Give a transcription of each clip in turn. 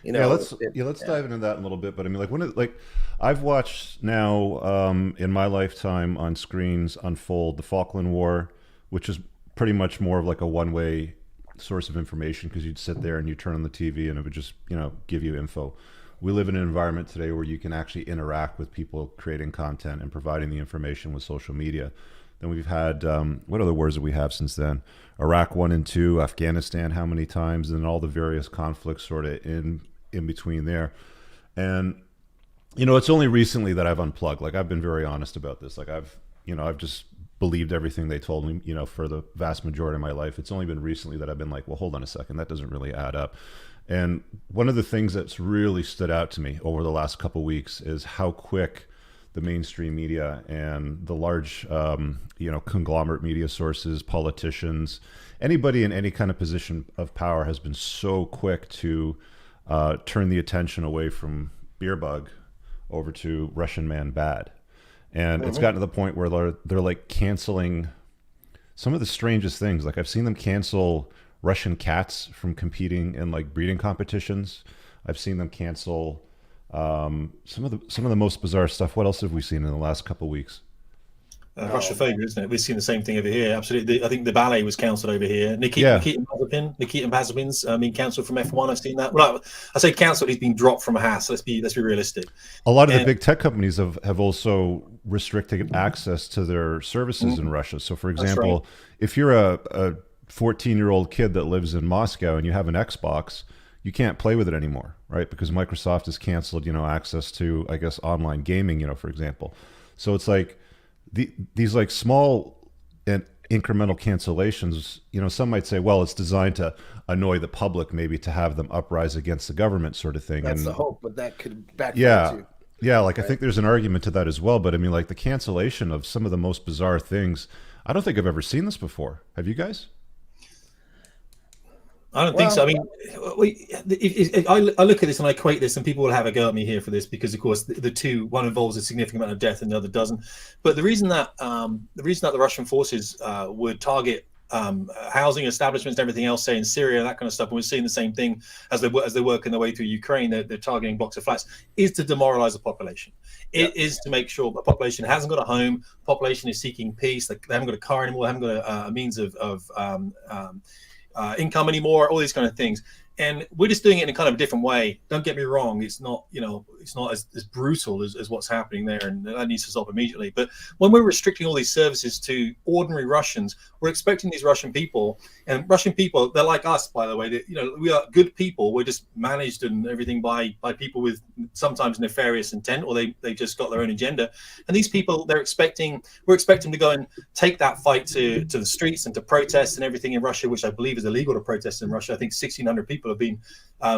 Yeah, let's Yeah. dive into that in a little bit. But I mean, like I've watched now in my lifetime on screens unfold the Falkland War, which is pretty much more of like a one-way source of information because you'd sit there and you turn on the TV and it would just give you info. We live in an environment today where you can actually interact with people creating content and providing the information with social media. Then we've had what other wars that we have since then? Iraq 1 and 2, Afghanistan, how many times, and all the various conflicts sort of in between there. And it's only recently that I've unplugged. Like I've been very honest about this. Like I've just believed everything they told me, for the vast majority of my life. It's only been recently that I've been like, well, hold on a second, that doesn't really add up. And one of the things that's really stood out to me over the last couple of weeks is how quick the mainstream media and the large, conglomerate media sources, politicians, anybody in any kind of position of power has been so quick to turn the attention away from beer bug over to Russian man bad. And it's gotten to the point where they're like canceling some of the strangest things. Like I've seen them cancel Russian cats from competing in like breeding competitions. I've seen them cancel some of the most bizarre stuff. What else have we seen in the last couple of weeks? Russia isn't it? We've seen the same thing over here. Absolutely. I think the ballet was cancelled over here. Yeah, Nikita Mazepin's been cancelled from F1. I've seen that. Well, I say cancelled. He's been dropped from a Haas. Let's be realistic. a lot of the And big tech companies have also restricted access to their services in Russia. So, for that's right. example, if you're a 14-year-old kid that lives in Moscow and you have an Xbox, you can't play with it anymore, right? Because Microsoft has canceled, access to, I guess, online gaming, for example. So it's like these like small and incremental cancellations. Some might say, well, it's designed to annoy the public, maybe to have them uprise against the government, sort of thing. That's the And hope, but that could backfire yeah, too, yeah, like I right? think there's an argument to that as well. But I mean, like the cancellation of some of the most bizarre things. I don't think I've ever seen this before. Have you guys? I don't think so. I Well, mean, I look at this and I equate this, and people will have a go at me here for this because, of course, the two, one involves a significant amount of death and the other doesn't. But the Russian forces would target housing establishments and everything else, say in Syria and that kind of stuff, and we're seeing the same thing as they work in their way through Ukraine. They're targeting blocks of flats. Is to demoralize the population. yeah. It is to make sure the population hasn't got a home. Population is seeking peace. Like they haven't got a car anymore. They haven't got a means of income anymore, all these kind of things. And we're just doing it in a kind of a different way. Don't get me wrong; it's not, it's not as brutal as what's happening there, and that needs to stop immediately. But when we're restricting all these services to ordinary Russians, we're expecting these Russian people, and Russian people, they're like us, by the way. We are good people. We're just managed and everything by people with sometimes nefarious intent, or they just got their own agenda. And these people, we're expecting to go and take that fight to the streets and to protest and everything in Russia, which I believe is illegal to protest in Russia. I think 1,600 people have been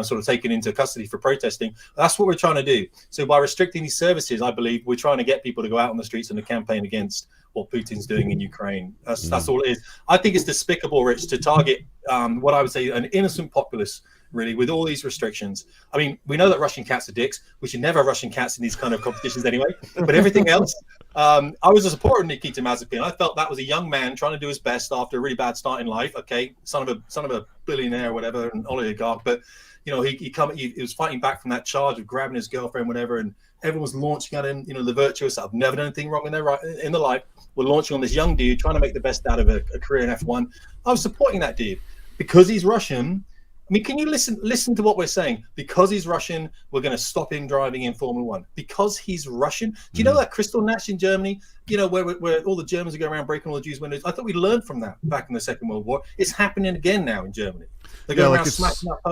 sort of taken into custody for protesting. That's what we're trying to do. So by restricting these services, I believe we're trying to get people to go out on the streets and to campaign against what Putin's doing in Ukraine. That's all it is. I think it's despicable, Rich, to target what I would say an innocent populace, really, with all these restrictions. I mean, we know that Russian cats are dicks. We should never have Russian cats in these kind of competitions anyway. But everything else, I was a supporter of Nikita Mazepin. I felt that was a young man trying to do his best after a really bad start in life. Okay, son of a billionaire, or whatever, an oligarch. But he was fighting back from that charge of grabbing his girlfriend, whatever, and everyone was launching at him. The virtuous, I've never done anything wrong in their life. We're launching on this young dude trying to make the best out of a career in F1. I was supporting that dude because he's Russian. I mean, can you listen to what we're saying? Because he's Russian, we're going to stop him driving in Formula One. Because he's Russian. Do you know that Crystal Nash in Germany? Where all the Germans are going around breaking all the Jews' windows. I thought we learned from that back in the Second World War. It's happening again now in Germany. They're Yeah, going like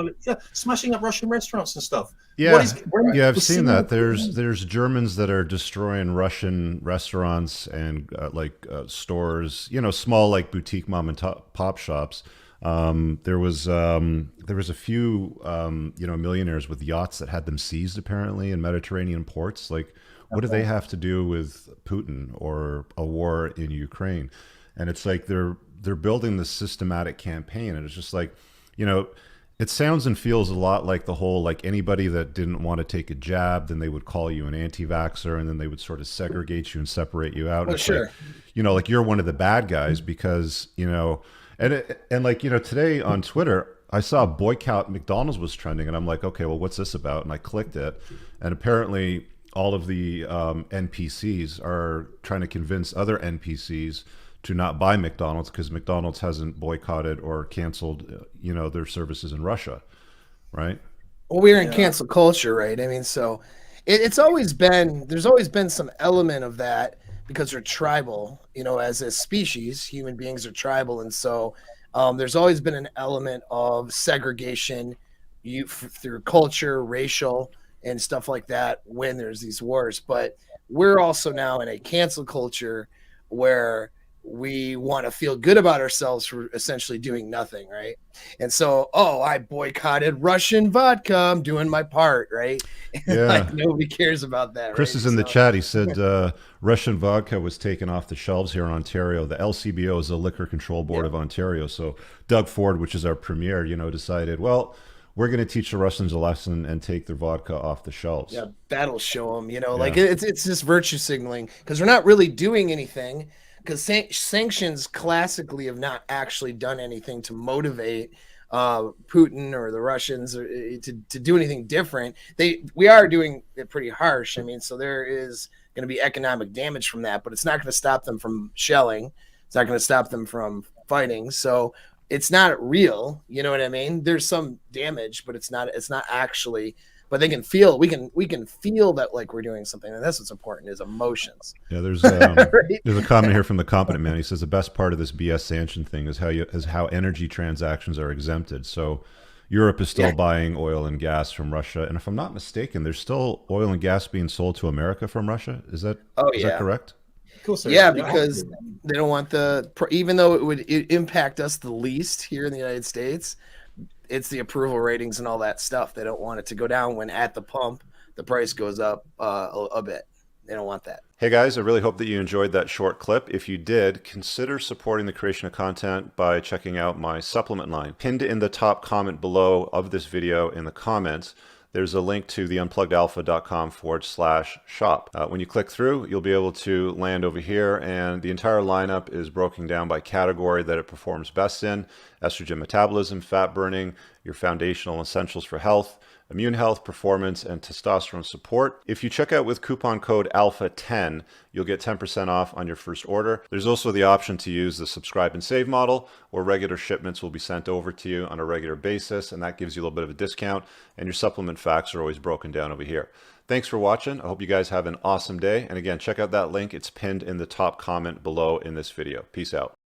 around smashing up Russian restaurants and stuff. Yeah, yeah, I've We're seen seeing that. There's Germans that are destroying Russian restaurants and stores, small like boutique mom and pop shops. There was a few millionaires with yachts that had them seized apparently in Mediterranean ports. Like, what do they have to do with Putin or a war in Ukraine? And it's like they're building this systematic campaign, and it's just like, it sounds and feels a lot like the whole, like, anybody that didn't want to take a jab, then they would call you an anti-vaxxer, and then they would sort of segregate you and separate you out. And Well, it's like, sure. like you're one of the bad guys because, and like, today on Twitter, I saw boycott McDonald's was trending, and I'm like, okay, well, what's this about? And I clicked it, and apparently all of the NPCs are trying to convince other NPCs to not buy McDonald's because McDonald's hasn't boycotted or canceled, their services in Russia, right? Well, we're in cancel culture, right? I mean, so it's always been, there's always been some element of that because they're tribal, as a species, human beings are tribal. And so there's always been an element of segregation through culture, racial, and stuff like that when there's these wars. But we're also now in a cancel culture where we want to feel good about ourselves for essentially doing nothing, right? And so, I boycotted Russian vodka. I'm doing my part, right? And Yeah. nobody cares about that. Chris is in the chat. He said Russian vodka was taken off the shelves here in Ontario. The LCBO is the Liquor Control Board of Ontario. So Doug Ford, which is our premier, decided, well, we're going to teach the Russians a lesson and take their vodka off the shelves. Yeah, that'll show them, like it's just virtue signaling because they're not really doing anything. Because sanctions classically have not actually done anything to motivate Putin or the Russians to do anything different. We are doing it pretty harsh. I mean, so there is going to be economic damage from that, but it's not going to stop them from shelling. It's not going to stop them from fighting. So it's not real. You know what I mean? There's some damage, but it's not actually. But they can feel, we can feel that like we're doing something, and that's what's important is emotions. Yeah, there's there's a comment here from the Competent Man. He says the best part of this BS sanction thing is how energy transactions are exempted. So Europe is still buying oil and gas from Russia, and if I'm not mistaken, there's still oil and gas being sold to America from Russia. Is that that correct? Of course, because they don't want even though it would impact us the least here in the United States. It's the approval ratings and all that stuff. They don't want it to go down when at the pump the price goes up a bit. They don't want that. Hey guys, I really hope that you enjoyed that short clip. If you did, consider supporting the creation of content by checking out my supplement line. Pinned in the top comment below of this video in the comments, there's a link to the unpluggedalpha.com/shop. When you click through, you'll be able to land over here, and the entire lineup is broken down by category that it performs best in: estrogen metabolism, fat burning, your foundational essentials for health, immune health, performance, and testosterone support. If you check out with coupon code ALPHA10, you'll get 10% off on your first order. There's also the option to use the subscribe and save model, where regular shipments will be sent over to you on a regular basis, and that gives you a little bit of a discount, and your supplement facts are always broken down over here. Thanks for watching. I hope you guys have an awesome day. And again, check out that link. It's pinned in the top comment below in this video. Peace out.